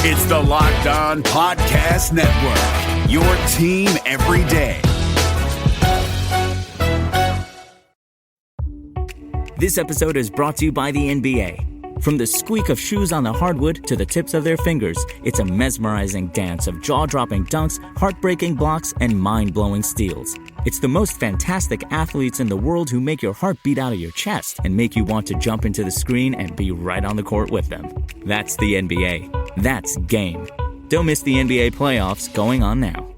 It's the Locked On Podcast Network, your team every day. This episode is brought to you by the NBA. From the squeak of shoes on the hardwood to the tips of their fingers, it's a mesmerizing dance of jaw-dropping dunks, heartbreaking blocks, and mind-blowing steals. It's the most fantastic athletes in the world who make your heart beat out of your chest and make you want to jump into the screen and be right on the court with them. That's the NBA. That's game. Don't miss the NBA playoffs going on now.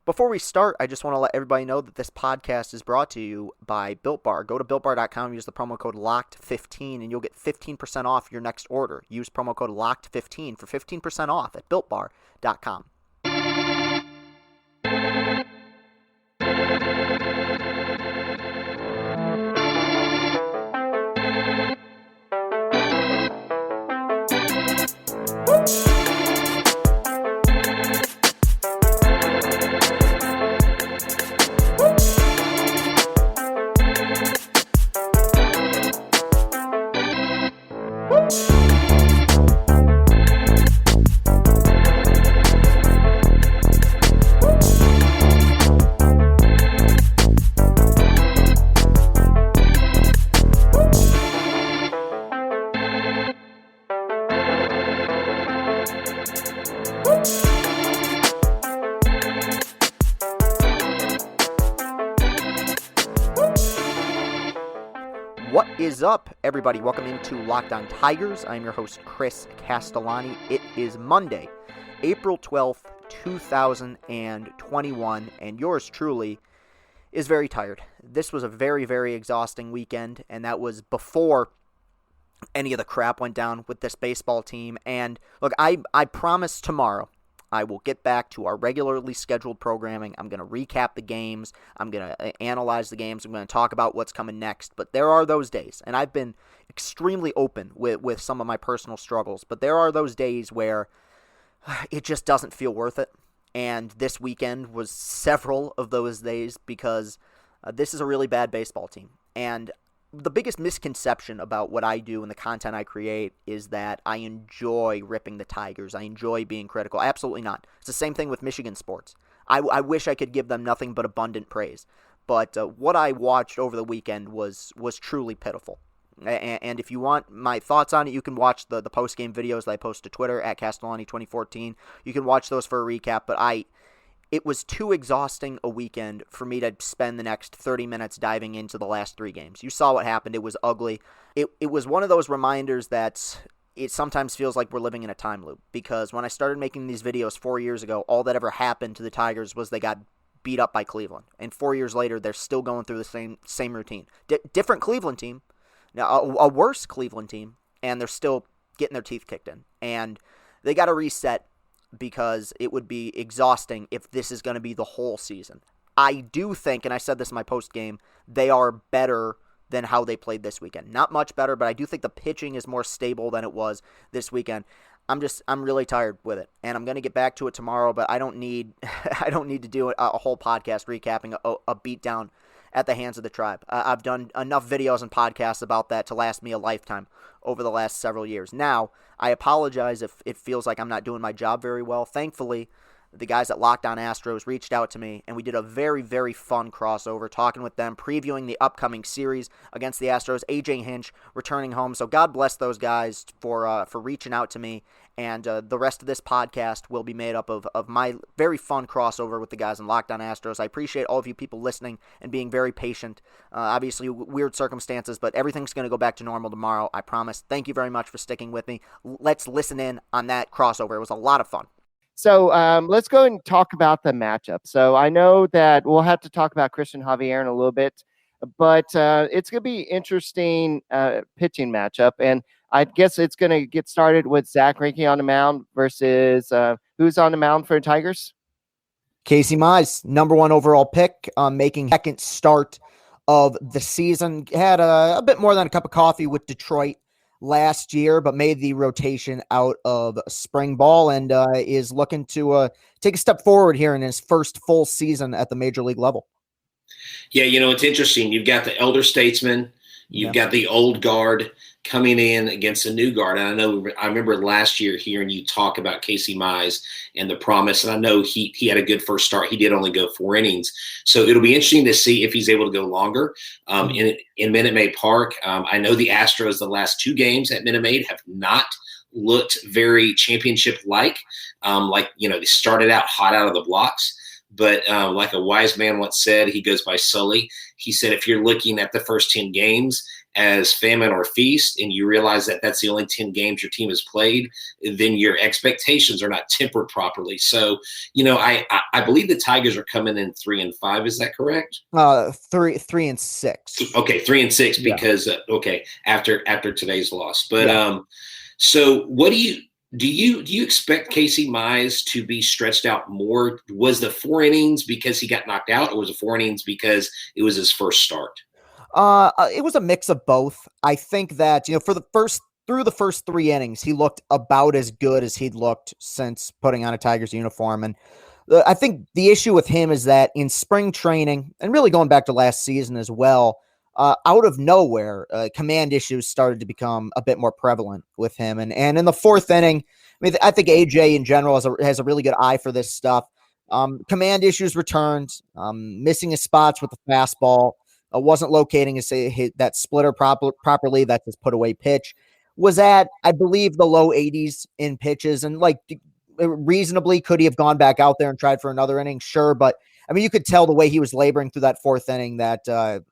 Before we start, I just want to let everybody know that this podcast is brought to you by Built Bar. Go to BuiltBar.com, use the promo code LOCKED15, and you'll get 15% off your next order. Use promo code LOCKED15 for 15% off at BuiltBar.com. What is up, everybody? Welcome into Locked On Tigers. I'm your host, Chris Castellani. It is Monday, April 12th, 2021, and yours truly is very tired. This was a very, very exhausting weekend, and that was before any of the crap went down with this baseball team. And look, I promise tomorrow I will get back to our regularly scheduled programming. I'm going to recap the games. I'm going to analyze the games. I'm going to talk about what's coming next. But there are those days, and I've been extremely open with some of my personal struggles, but there are those days where it just doesn't feel worth it. And this weekend was several of those days because this is a really bad baseball team. And the biggest misconception about what I do and the content I create is that I enjoy ripping the Tigers. I enjoy being critical. Absolutely not. It's the same thing with Michigan sports. I wish I could give them nothing but abundant praise. But what I watched over the weekend was truly pitiful. And if you want my thoughts on it, you can watch the post-game videos that I post to Twitter at Castellani2014. You can watch those for a recap. But it was too exhausting a weekend for me to spend the next 30 minutes diving into the last three games. You saw what happened. It was ugly. It was one of those reminders that it sometimes feels like we're living in a time loop. Because when I started making these videos 4 years ago, all that ever happened to the Tigers was they got beat up by Cleveland. And 4 years later, they're still going through the same routine. Different Cleveland team. Now, a worse Cleveland team. And they're still getting their teeth kicked in. And they got to reset, because it would be exhausting if this is going to be the whole season. I do think, and I said this in my post-game, they are better than how they played this weekend. Not much better, but I do think the pitching is more stable than it was this weekend. I'm really tired with it, and I'm going to get back to it tomorrow, but I don't need to do a whole podcast recapping a beatdown at the hands of the Tribe. I've done enough videos and podcasts about that to last me a lifetime over the last several years. Now, I apologize if it feels like I'm not doing my job very well. Thankfully, the guys at Locked On Astros reached out to me, and we did a very, very fun crossover, talking with them, previewing the upcoming series against the Astros. AJ Hinch returning home, so God bless those guys for reaching out to me. And the rest of this podcast will be made up of my very fun crossover with the guys in Locked On Astros. I appreciate all of you people listening and being very patient. Obviously, weird circumstances, but everything's going to go back to normal tomorrow, I promise. Thank you very much for sticking with me. Let's listen in on that crossover. It was a lot of fun. So let's go and talk about the matchup. So I know that we'll have to talk about Christian Javier in a little bit, but it's going to be interesting pitching matchup. And I guess it's going to get started with Zach Greinke on the mound versus who's on the mound for the Tigers? Casey Mize, number one overall pick, making second start of the season. Had a bit more than a cup of coffee with Detroit last year, but made the rotation out of spring ball and is looking to take a step forward here in his first full season at the major league level. Yeah, it's interesting. You've got the elder statesman. You've got the old guard coming in against a new guard. And I remember last year hearing you talk about Casey Mize and the promise. And I know he had a good first start. He did only go 4 innings. So it'll be interesting to see if he's able to go longer in Minute Maid Park. I know the Astros, the last 2 games at Minute Maid, have not looked very championship-like. They started out hot out of the blocks. But like a wise man once said, he goes by Sully. He said, if you're looking at the first 10 games as famine or feast, and you realize that that's the only 10 games your team has played, then your expectations are not tempered properly. So, I believe the Tigers are coming in 3-5. Is that correct? 3-6. Okay, 3-6 because after today's loss. But so what do you expect Casey Mize to be stretched out more? Was the 4 innings because he got knocked out, or was it 4 innings because it was his first start? It was a mix of both. I think that, through the first 3 innings, he looked about as good as he'd looked since putting on a Tigers uniform. And I think the issue with him is that in spring training, and really going back to last season as well, out of nowhere, command issues started to become a bit more prevalent with him. And in the 4th inning, I think AJ in general has a really good eye for this stuff. Command issues returned, missing his spots with the fastball, wasn't locating that splitter properly. That's his put away pitch. Was at, I believe, the low 80s in pitches, and reasonably, could he have gone back out there and tried for another inning? Sure, but you could tell the way he was laboring through that 4th inning that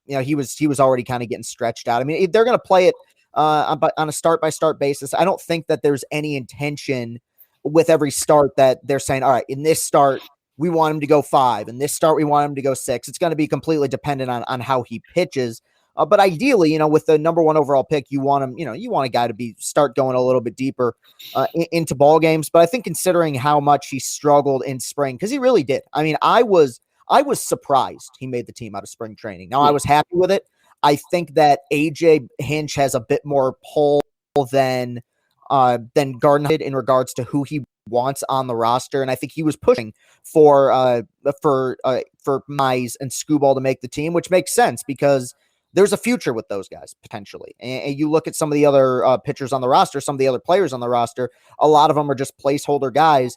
he was already kind of getting stretched out. If they're going to play it on a start by start basis, I don't think that there's any intention with every start that they're saying, all right, in this start we want him to go 5, in this start we want him to go 6. It's going to be completely dependent on how he pitches. But ideally, with the number 1 overall pick, you want him, you want a guy to start going a little bit deeper into ball games. But I think considering how much he struggled in spring, because he really did. I was surprised he made the team out of spring training. Now, I was happy with it. I think that AJ Hinch has a bit more pull than Gardner did in regards to who he wants on the roster, and I think he was pushing for Mize and Skubal to make the team, which makes sense because there's a future with those guys potentially. And you look at some of the other pitchers on the roster, some of the other players on the roster, a lot of them are just placeholder guys.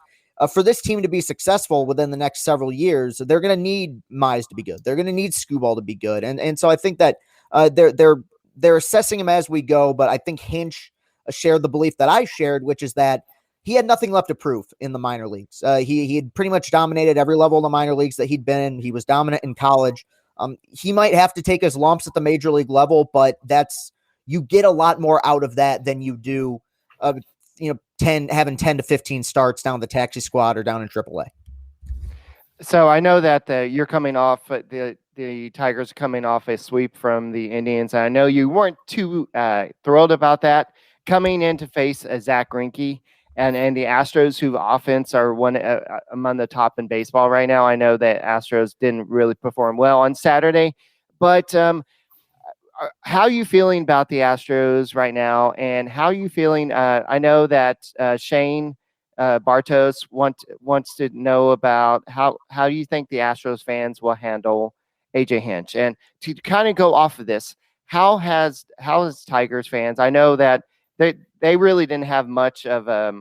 For this team to be successful within the next several years, they're going to need Mize to be good. They're going to need Skubal to be good. And so I think that they're assessing him as we go, but I think Hinch shared the belief that I shared, which is that he had nothing left to prove in the minor leagues. He had pretty much dominated every level of the minor leagues that he'd been in. He was dominant in college. He might have to take his lumps at the major league level, but you get a lot more out of that than you do, having 10 to 15 starts down the taxi squad or down in AAA. So I know that you're coming off the Tigers are coming off a sweep from the Indians. I know you weren't too thrilled about that coming in to face Zach Greinke and the Astros, who offense are one among the top in baseball right now. I know that Astros didn't really perform well on Saturday, but how are you feeling about the Astros right now? And how are you feeling? I know that Shane Bartos wants to know about how do you think the Astros fans will handle AJ Hinch? And to kind of go off of this, how has Tigers fans? I know that they really didn't have much of a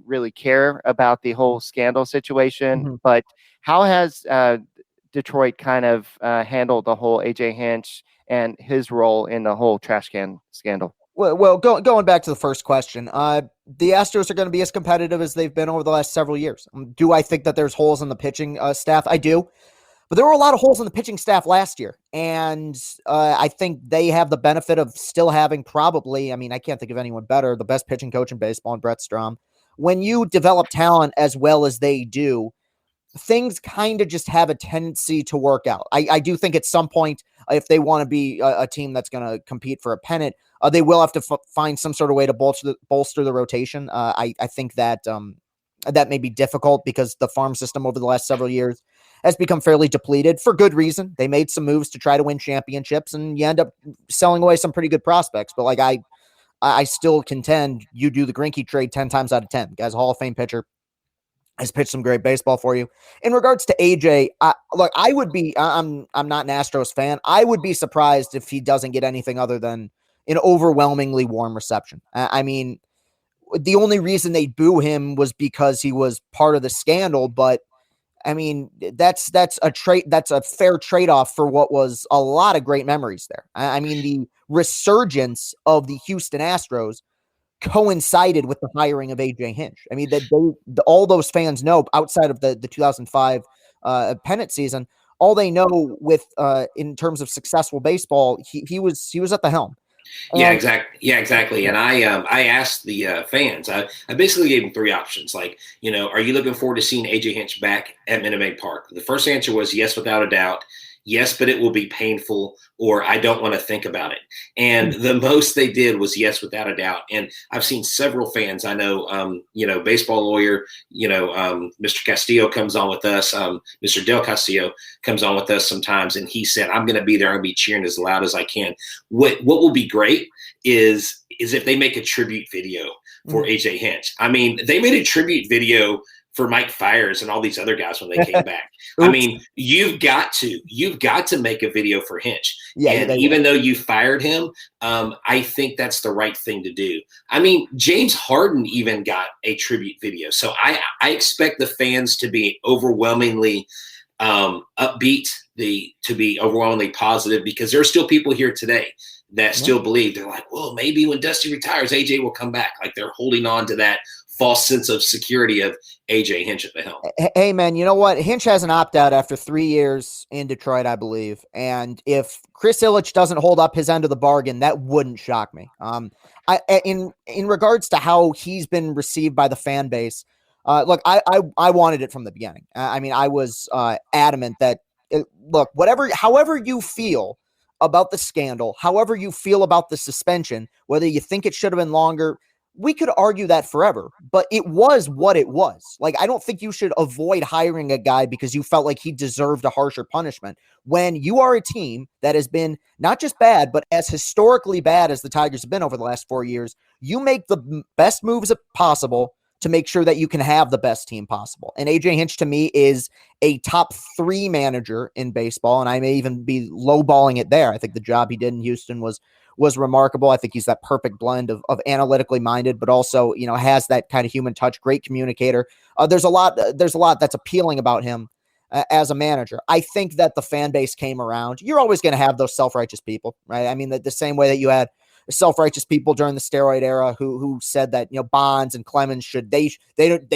really care about the whole scandal situation, but how has Detroit kind of handled the whole AJ Hinch and his role in the whole trash can scandal? Well, going back to the first question, the Astros are going to be as competitive as they've been over the last several years. Do I think that there's holes in the pitching staff? I do. But there were a lot of holes in the pitching staff last year, and I think they have the benefit of still having probably, I can't think of anyone better, the best pitching coach in baseball in Brett Strom. When you develop talent as well as they do, things kind of just have a tendency to work out. I do think at some point, if they want to be a team that's going to compete for a pennant, they will have to find some sort of way to bolster the rotation. I think that that may be difficult because the farm system over the last several years has become fairly depleted for good reason. They made some moves to try to win championships, and you end up selling away some pretty good prospects. But I still contend you do the Greinke trade 10 times out of 10. Guy's a Hall of Fame pitcher. has pitched some great baseball for you. In regards to AJ, look, I'm not an Astros fan. I would be surprised if he doesn't get anything other than an overwhelmingly warm reception. I mean, the only reason they boo him was because he was part of the scandal, but I mean, that's a fair trade-off for what was a lot of great memories there. I mean, the resurgence of the Houston Astros coincided with the hiring of AJ Hinch. I mean, all those fans know, outside of the 2005 pennant season, all they know with in terms of successful baseball, he was at the helm. Yeah, exactly. And I asked the fans. I basically gave them three options. Like, are you looking forward to seeing AJ Hinch back at Minute Maid Park? The first answer was yes, without a doubt. Yes, but it will be painful, or I don't want to think about it. And the most they did was yes, without a doubt. And I've seen several fans. I know, baseball lawyer, Mr. Castillo comes on with us. Mr. Del Castillo comes on with us sometimes, and he said, "I'm going to be there. I'm going to be cheering as loud as I can." What will be great is if they make a tribute video for AJ Hinch. I mean, they made a tribute video for Mike Fiers and all these other guys when they came back. I mean, you've got to make a video for Hinch. Yeah, and even though you fired him, I think that's the right thing to do. I mean, James Harden even got a tribute video. So I expect the fans to be overwhelmingly upbeat, to be overwhelmingly positive, because there are still people here today that still believe. They're like, well, maybe when Dusty retires, AJ will come back. Like, they're holding on to that false sense of security of AJ Hinch at the helm. Hey, man, you know what? Hinch has an opt-out after 3 years in Detroit, I believe. And if Chris Ilitch doesn't hold up his end of the bargain, that wouldn't shock me. In regards to how he's been received by the fan base, look, I wanted it from the beginning. I mean, I was adamant that, however you feel about the scandal, however you feel about the suspension, whether you think it should have been longer, we could argue that forever, but it was what it was. Like, I don't think you should avoid hiring a guy because you felt like he deserved a harsher punishment. When you are a team that has been not just bad, but as historically bad as the Tigers have been over the last 4 years, you make the best moves possible to make sure that you can have the best team possible. And AJ Hinch, to me, is a top 3 manager in baseball, and I may even be lowballing it there. I think the job he did in Houston was remarkable. I think he's that perfect blend of analytically minded, but also, has that kind of human touch, great communicator. There's a lot that's appealing about him as a manager. I think that the fan base came around. You're always going to have those self-righteous people, right? I mean, the same way that you had self-righteous people during the steroid era who said that, Bonds and Clemens they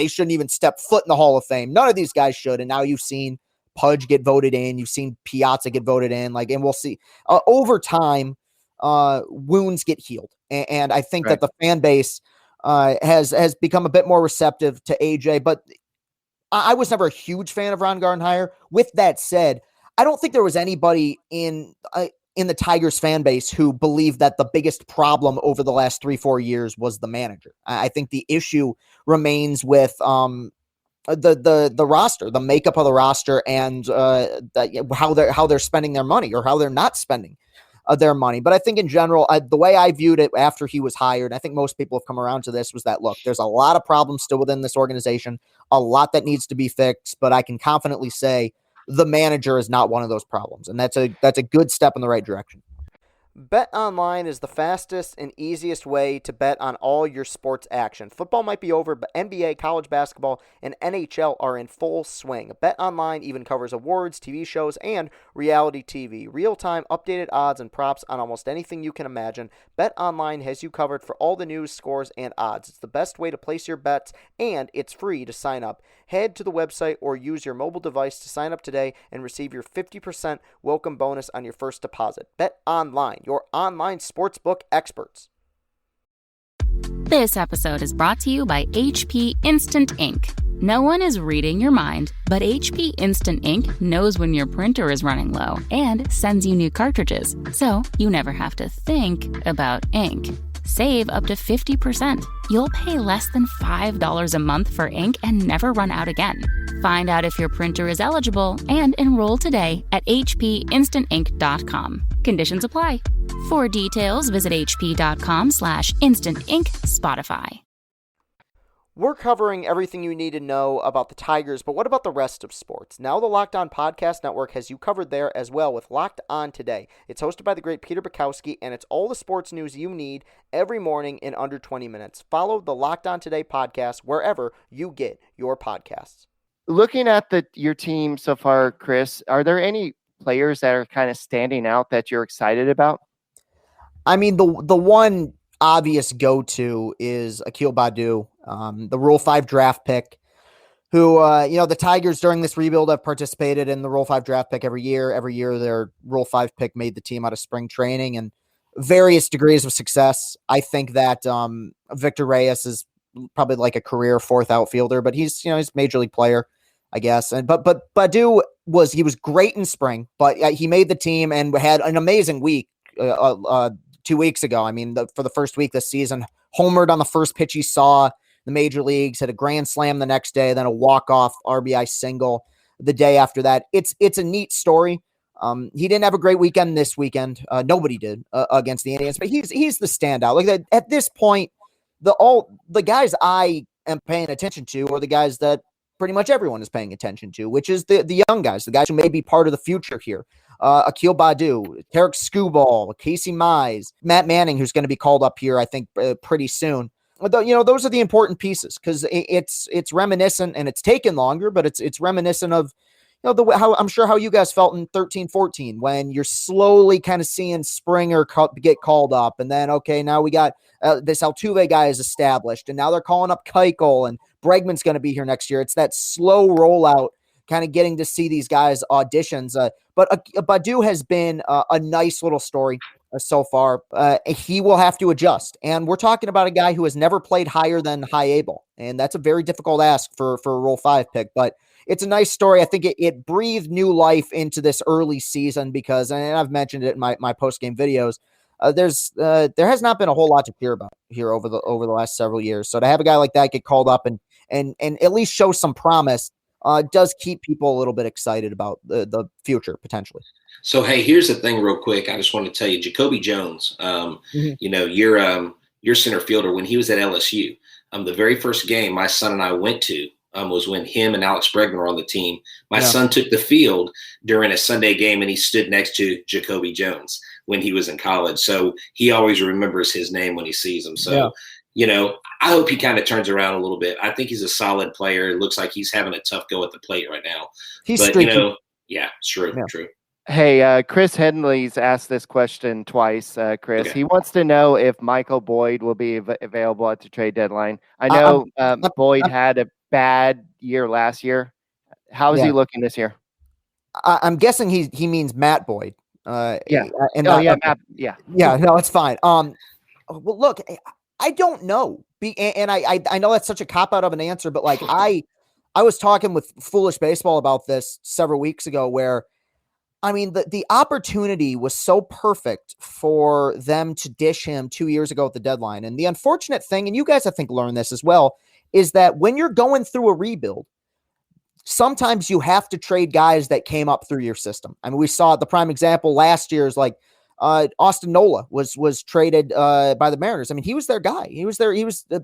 shouldn't even step foot in the Hall of Fame. None of these guys should. And now you've seen Pudge get voted in. You've seen Piazza get voted in. And we'll see over time, wounds get healed. And I think that the fan base has become a bit more receptive to AJ, but I was never a huge fan of Ron Gardenhire. With that said, I don't think there was anybody in the Tigers fan base who believed that the biggest problem over the last 3-4 years was the manager. I think the issue remains with the roster, the makeup of the roster, and how they're spending their money, or how they're not spending their money. But I think in general, the way I viewed it after he was hired, I think most people have come around to this, was that, look, there's a lot of problems still within this organization, a lot that needs to be fixed, but I can confidently say the manager is not one of those problems. And that's a good step in the right direction. Bet Online is the fastest and easiest way to bet on all your sports action. Football might be over, but NBA, college basketball, and NHL are in full swing. Bet Online even covers awards, TV shows, and reality TV. Real-time updated odds and props on almost anything you can imagine. Bet Online has you covered for all the news, scores, and odds. It's the best way to place your bets, and it's free to sign up. Head to the website or use your mobile device to sign up today and receive your 50% welcome bonus on your first deposit. Bet Online, your online sportsbook experts. This episode is brought to you by HP Instant Ink. No one is reading your mind, but HP Instant Ink knows when your printer is running low and sends you new cartridges, so you never have to think about ink. Save up to 50%. You'll pay less than $5 a month for ink and never run out again. Find out if your printer is eligible and enroll today at hpinstantink.com. Conditions apply. For details, visit hp.com/instantink Spotify. We're covering everything you need to know about the Tigers, but what about the rest of sports? Now the Locked On Podcast Network has you covered there as well with Locked On Today. It's hosted by the great Peter Bukowski, and it's all the sports news you need every morning in under 20 minutes. Follow the Locked On Today podcast wherever you get your podcasts. Looking at your team so far, Chris, are there any players that are kind of standing out that you're excited about? I mean, the one obvious go-to is Akil Baddoo, the Rule 5 draft pick, who, the Tigers during this rebuild have participated in the Rule 5 draft pick every year. Every year their Rule 5 pick made the team out of spring training and various degrees of success. I think that Victor Reyes is probably like a career fourth outfielder, but he's a major league player, I guess. But Baddoo was great in spring, but he made the team and had an amazing week 2 weeks ago. I mean, for the first week this season, homered on the first pitch he saw the major leagues, had a grand slam the next day, then a walk-off RBI single the day after that. It's a neat story. He didn't have a great weekend this weekend. Nobody did against the Indians, but he's the standout. Like that, at this point, the guys I am paying attention to are the guys that pretty much everyone is paying attention to, which is the young guys, the guys who may be part of the future here. Akil Baddoo, Tarek Skubal, Casey Mize, Matt Manning, who's going to be called up here, I think, pretty soon. Those are the important pieces because it's reminiscent, and it's taken longer, but it's reminiscent of how I'm sure how you guys felt in 13-14 when you're slowly kind of seeing Springer get called up, and then now we got this Altuve guy is established, and now they're calling up Keuchel, and Bregman's going to be here next year. It's that slow rollout, kind of getting to see these guys auditions. But Baddoo has been a nice little story so far. He will have to adjust. And we're talking about a guy who has never played higher than high A ball. And that's a very difficult ask for a Rule 5 pick. But it's a nice story. I think it breathed new life into this early season because, and I've mentioned it in my post-game videos, there has not been a whole lot to cheer about here over the last several years. So to have a guy like that get called up and at least show some promise does keep people a little bit excited about the future potentially. So, hey, here's the thing real quick. I just want to tell you, Jacoby Jones, your center fielder, when he was at LSU, the very first game my son and I went to was when him and Alex Bregman were on the team. My son took the field during a Sunday game, and he stood next to Jacoby Jones when he was in college. So he always remembers his name when he sees him. So, I hope he kind of turns around a little bit. I think he's a solid player. It looks like he's having a tough go at the plate right now. He's true. True. Hey, Chris Henley's asked this question twice, Chris. Okay. He wants to know if Michael Boyd will be available at the trade deadline. I know Boyd had a bad year last year. How is he looking this year? I'm guessing he means Matt Boyd. Matt. No, it's fine. Well, look, I don't know. And I know that's such a cop-out of an answer, but like I was talking with Foolish Baseball about this several weeks ago where, I mean, the opportunity was so perfect for them to dish him 2 years ago at the deadline. And the unfortunate thing, and you guys I think learned this as well, is that when you're going through a rebuild, sometimes you have to trade guys that came up through your system. I mean, we saw the prime example last year is like Austin Nola was traded by the Mariners. I mean, he was their guy. He was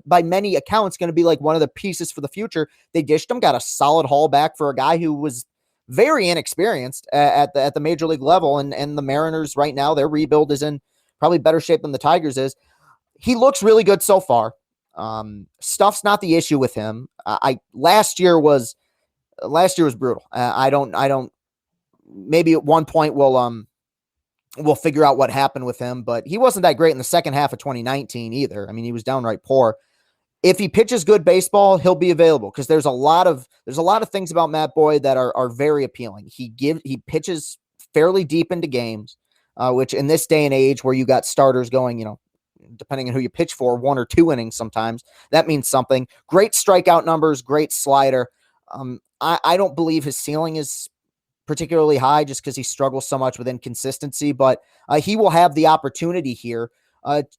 by many accounts going to be like one of the pieces for the future. They dished him, got a solid haul back for a guy who was very inexperienced at the major league level. And the Mariners right now, their rebuild is in probably better shape than the Tigers is. He looks really good so far. Stuff's not the issue with him. Last year was brutal. I don't, maybe at one point we'll figure out what happened with him, but he wasn't that great in the second half of 2019 either. I mean, he was downright poor. If he pitches good baseball, he'll be available because there's a lot of things about Matt Boyd that are very appealing. He pitches fairly deep into games, which in this day and age where you got starters going, depending on who you pitch for, 1 or 2 innings sometimes, that means something. Great strikeout numbers, great slider. I don't believe his ceiling is particularly high just because he struggles so much with inconsistency, but he will have the opportunity here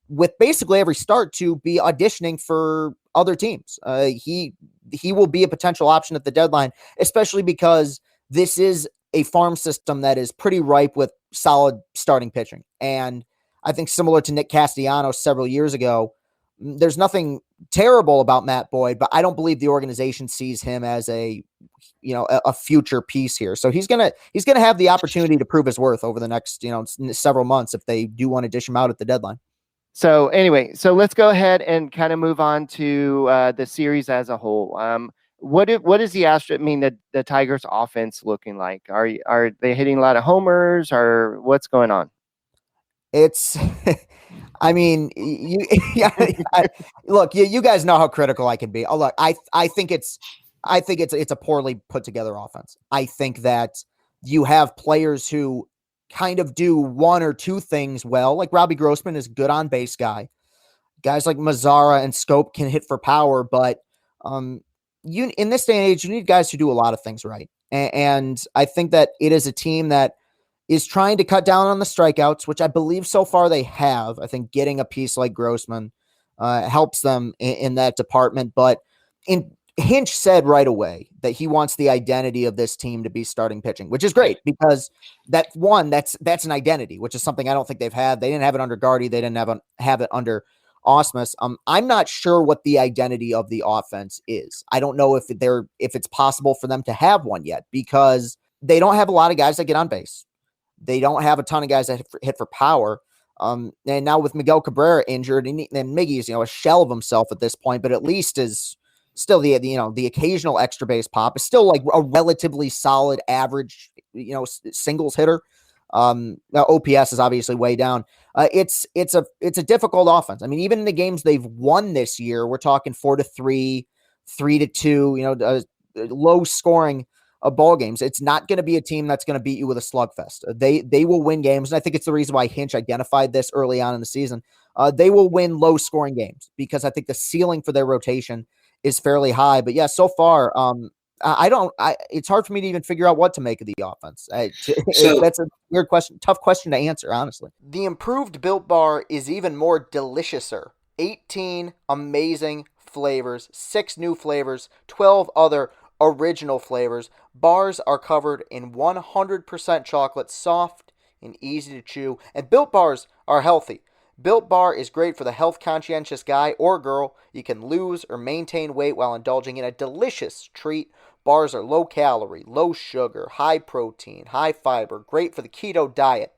with basically every start to be auditioning for other teams. He will be a potential option at the deadline, especially because this is a farm system that is pretty ripe with solid starting pitching. And I think similar to Nick Castellanos several years ago, there's nothing terrible about Matt Boyd, but I don't believe the organization sees him as a future piece here. So he's gonna have the opportunity to prove his worth over the next several months if they do want to dish him out at the deadline. So anyway, so let's go ahead and kind of move on to the series as a whole. What is the Tigers offense looking like? Are they hitting a lot of homers, or what's going on? It's, I mean, look, you guys know how critical I can be. Oh, look, I think it's a poorly put together offense. I think that you have players who kind of do one or two things well. Like Robbie Grossman is a good on base guy. Guys like Mazzara and Scope can hit for power, but you in this day and age, you need guys who do a lot of things right. And I think that it is a team that is trying to cut down on the strikeouts, which I believe so far they have. I think getting a piece like Grossman helps them in that department. But Hinch said right away that he wants the identity of this team to be starting pitching, which is great because that's an identity, which is something I don't think they've had. They didn't have it under Gardy. They didn't have it under Ausmus. I'm not sure what the identity of the offense is. I don't know if it's possible for them to have one yet because they don't have a lot of guys that get on base. They don't have a ton of guys that hit for power. And now with Miguel Cabrera injured, and Miggy's a shell of himself at this point, but at least is still the occasional extra base pop is still like a relatively solid average singles hitter. Now OPS is obviously way down. It's a difficult offense. I mean, even in the games they've won this year, we're talking 4-3, 3-2. Low scoring ball games. It's not going to be a team that's going to beat you with a slugfest. They will win games, and I think it's the reason why Hinch identified this early on in the season. They will win low scoring games because I think the ceiling for their rotation is fairly high. But yeah, so far, it's hard for me to even figure out what to make of the offense. That's a weird question, tough question to answer, honestly. The improved Built Bar is even more deliciouser. 18 amazing flavors, 6 new flavors, 12 other original flavors. Bars are covered in 100% chocolate, soft and easy to chew, and Built Bars are healthy. Built Bar is great for the health-conscientious guy or girl. You can lose or maintain weight while indulging in a delicious treat. Bars are low-calorie, low-sugar, high-protein, high-fiber, great for the keto diet.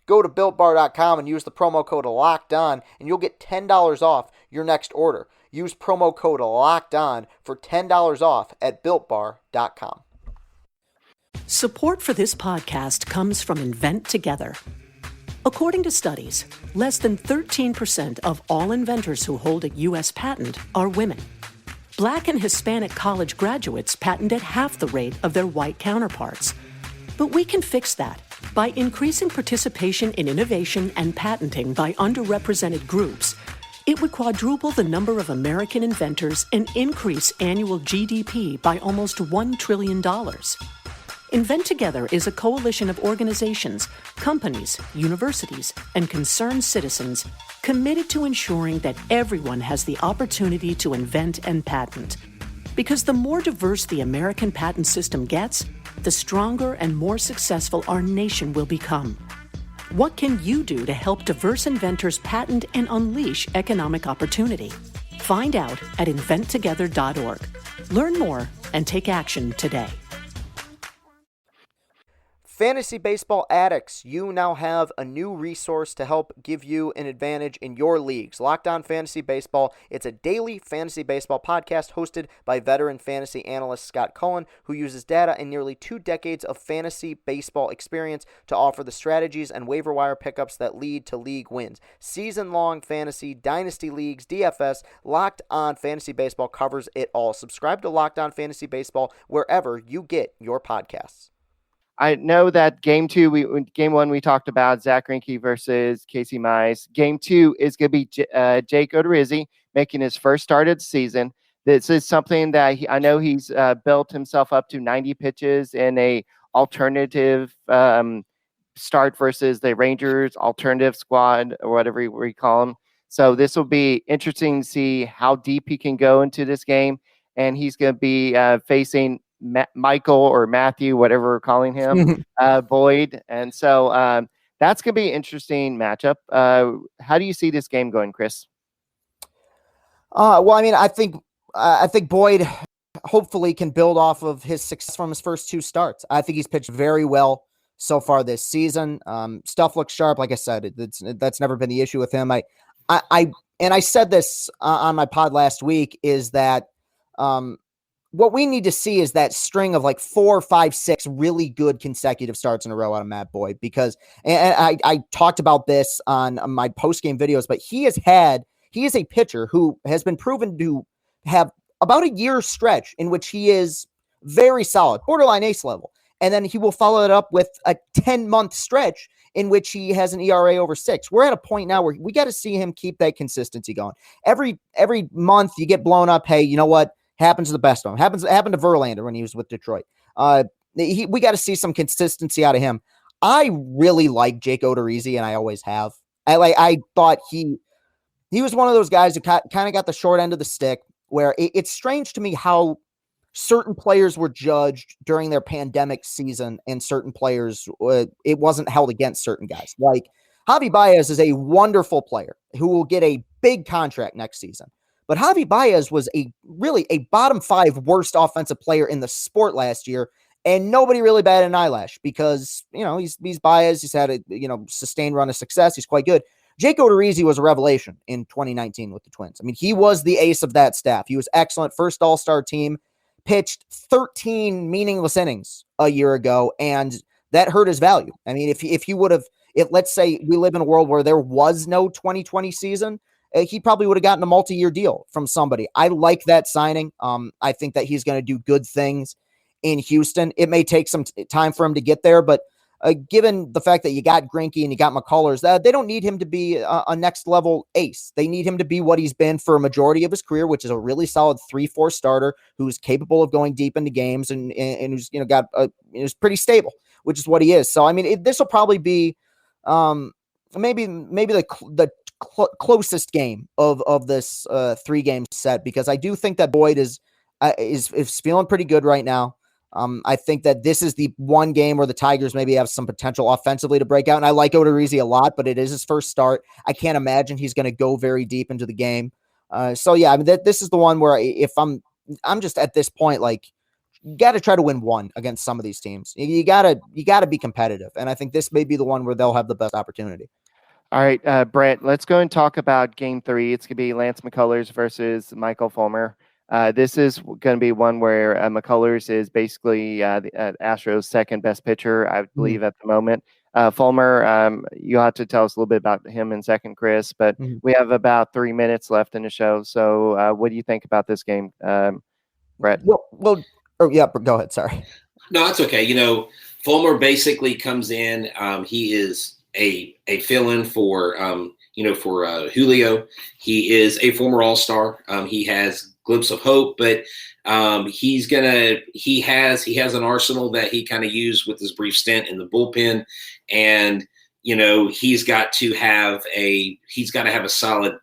Go to BuiltBar.com and use the promo code LOCKEDON, and you'll get $10 off your next order. Use promo code LOCKEDON for $10 off at BuiltBar.com. Support for this podcast comes from Invent Together. According to studies, less than 13% of all inventors who hold a U.S. patent are women. Black and Hispanic college graduates patent at half the rate of their white counterparts. But we can fix that by increasing participation in innovation and patenting by underrepresented groups. It would quadruple the number of American inventors and increase annual GDP by almost $1 trillion. Invent Together is a coalition of organizations, companies, universities, and concerned citizens committed to ensuring that everyone has the opportunity to invent and patent. Because the more diverse the American patent system gets, the stronger and more successful our nation will become. What can you do to help diverse inventors patent and unleash economic opportunity? Find out at inventtogether.org. Learn more and take action today. Fantasy baseball addicts, you now have a new resource to help give you an advantage in your leagues. Locked On Fantasy Baseball. It's a daily fantasy baseball podcast hosted by veteran fantasy analyst Scott Cullen, who uses data and nearly 2 decades of fantasy baseball experience to offer the strategies and waiver wire pickups that lead to league wins. Season-long fantasy, dynasty leagues, DFS, Locked On Fantasy Baseball covers it all. Subscribe to Locked On Fantasy Baseball wherever you get your podcasts. I know that game one we talked about Zach Greinke versus Casey Mize. Game 2 is going to be Jake Odorizzi making his first start of the season. This is something that I know he's built himself up to 90 pitches in a alternative start versus the Rangers alternative squad or whatever we call them. So this will be interesting to see how deep he can go into this game. And he's going to be facing Michael or Matthew, whatever we're calling him, Boyd. And so that's going to be an interesting matchup. How do you see this game going, Chris? Well, I mean, I think Boyd hopefully can build off of his success from his first two starts. I think he's pitched very well so far this season. Stuff looks sharp. Like I said, that's never been the issue with him. I said this on my pod last week is that what we need to see is that string of like 4, 5, 6 really good consecutive starts in a row out of Matt Boyd, because and I talked about this on my post-game videos, but he is a pitcher who has been proven to have about a year stretch in which he is very solid, borderline ace level. And then he will follow it up with a 10-month stretch in which he has an ERA over 6. We're at a point now where we got to see him keep that consistency going. Every month you get blown up. Hey, you know what? Happens to the best of them. Happened to Verlander when he was with Detroit. We got to see some consistency out of him. I really like Jake Odorizzi, and I always have. I thought he was one of those guys who kind of got the short end of the stick, where it's strange to me how certain players were judged during their pandemic season and certain players, it wasn't held against certain guys. Like Javi Baez is a wonderful player who will get a big contract next season. But Javi Baez was really a bottom 5 worst offensive player in the sport last year. And nobody really batted an eyelash because, he's Baez. He's had a, sustained run of success. He's quite good. Jake Odorizzi was a revelation in 2019 with the Twins. I mean, he was the ace of that staff. He was excellent. First all-star team, pitched 13 meaningless innings a year ago, and that hurt his value. I mean, if he would have, let's say we live in a world where there was no 2020 season, he probably would have gotten a multi-year deal from somebody. I like that signing. I think that he's going to do good things in Houston. It may take some time for him to get there, but given the fact that you got Greinke and you got McCullers, they don't need him to be a next level ace. They need him to be what he's been for a majority of his career, which is a really solid 3-4 starter who's capable of going deep into games and who's is pretty stable, which is what he is. So I mean, this will probably be maybe the closest game of this 3-game set, because I do think that Boyd is feeling pretty good right now. I think that this is the one game where the Tigers maybe have some potential offensively to break out. And I like Odorizzi a lot, but it is his first start. I can't imagine he's going to go very deep into the game. So yeah, I mean, this is the one where if I'm just at this point, like, you got to try to win one against some of these teams. You gotta be competitive. And I think this may be the one where they'll have the best opportunity. All right, Brett, let's go and talk about game 3. It's going to be Lance McCullers versus Michael Fulmer. This is going to be one where McCullers is basically the Astros' second best pitcher, I believe, at the moment. Fulmer, you'll have to tell us a little bit about him in a second, Chris, but we have about 3 minutes left in the show. So what do you think about this game, Brett? Well, go ahead. Sorry. No, that's okay. Fulmer basically comes in. He is a fill-in for Julio. He is a former All-Star. He has glimpse of hope, but he has an arsenal that he kind of used with his brief stint in the bullpen, and he's got to have a solid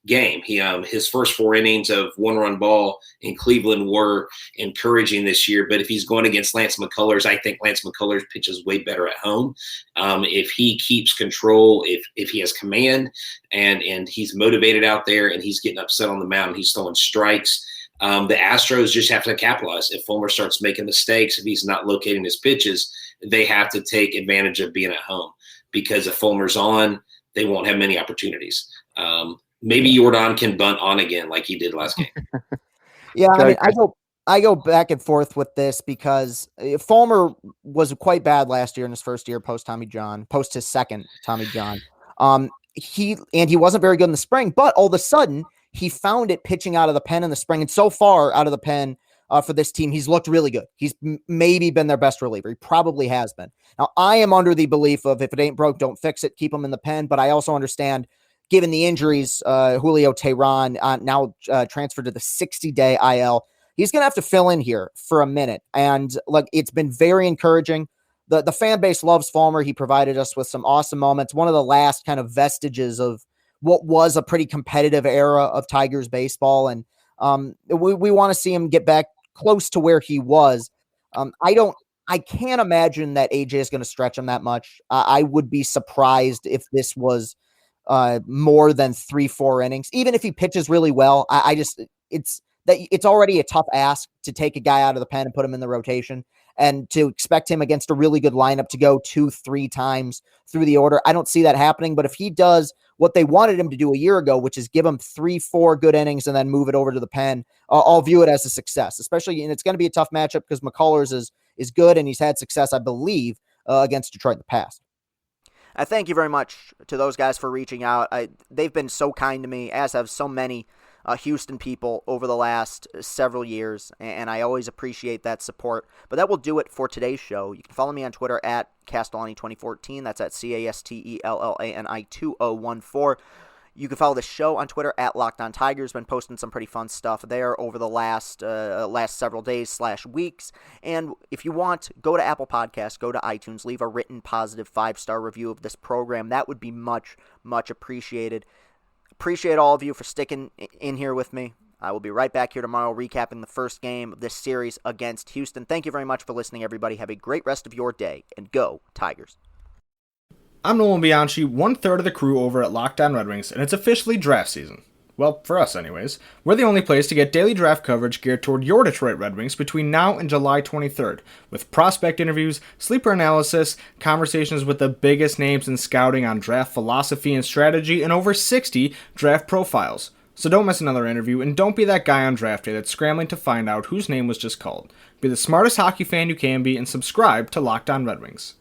game. His first 4 innings of 1-run ball in Cleveland were encouraging this year, but if he's going against Lance McCullers, I think Lance McCullers pitches way better at home. If he keeps control, if he has command and he's motivated out there and he's getting upset on the mound, he's throwing strikes. The Astros just have to capitalize. If Fulmer starts making mistakes, if he's not locating his pitches, they have to take advantage of being at home, because if Fulmer's on, they won't have many opportunities. Maybe Jordan can bunt on again like he did last game. Yeah, I mean, I go back and forth with this because Fulmer was quite bad last year in his first year post his second Tommy John. He wasn't very good in the spring, but all of a sudden he found it pitching out of the pen in the spring, and so far out of the pen for this team, he's looked really good. He's maybe been their best reliever. He probably has been. Now, I am under the belief of if it ain't broke, don't fix it. Keep him in the pen, but I also understand, given the injuries, Julio Teheran now transferred to the 60-day IL, he's going to have to fill in here for a minute. And it's been very encouraging. The fan base loves Fulmer. He provided us with some awesome moments. One of the last kind of vestiges of what was a pretty competitive era of Tigers baseball. And we want to see him get back close to where he was. I can't imagine that AJ is going to stretch him that much. I would be surprised if this was more than 3-4 innings, even if he pitches really well. It's already a tough ask to take a guy out of the pen and put him in the rotation, and to expect him against a really good lineup to go 2-3 times through the order. I don't see that happening, but if he does what they wanted him to do a year ago, which is give him 3-4 good innings and then move it over to the pen, I'll view it as a success, especially, and it's going to be a tough matchup because McCullers is good and he's had success, I believe, against Detroit in the past. I thank you very much to those guys for reaching out. They've been so kind to me, as have so many Houston people over the last several years, and I always appreciate that support. But that will do it for today's show. You can follow me on Twitter at Castellani2014. That's at CASTELLANI2014. You can follow the show on Twitter at Locked On Tigers. Been posting some pretty fun stuff there over the last several days / weeks. And if you want, go to Apple Podcasts, go to iTunes, leave a written positive 5-star review of this program. That would be much, much appreciated. Appreciate all of you for sticking in here with me. I will be right back here tomorrow recapping the first game of this series against Houston. Thank you very much for listening, everybody. Have a great rest of your day, and go Tigers. I'm Nolan Bianchi, 1/3 of the crew over at Locked On Red Wings, and it's officially draft season. Well, for us anyways. We're the only place to get daily draft coverage geared toward your Detroit Red Wings between now and July 23rd, with prospect interviews, sleeper analysis, conversations with the biggest names in scouting on draft philosophy and strategy, and over 60 draft profiles. So don't miss another interview, and don't be that guy on draft day that's scrambling to find out whose name was just called. Be the smartest hockey fan you can be, and subscribe to Locked On Red Wings.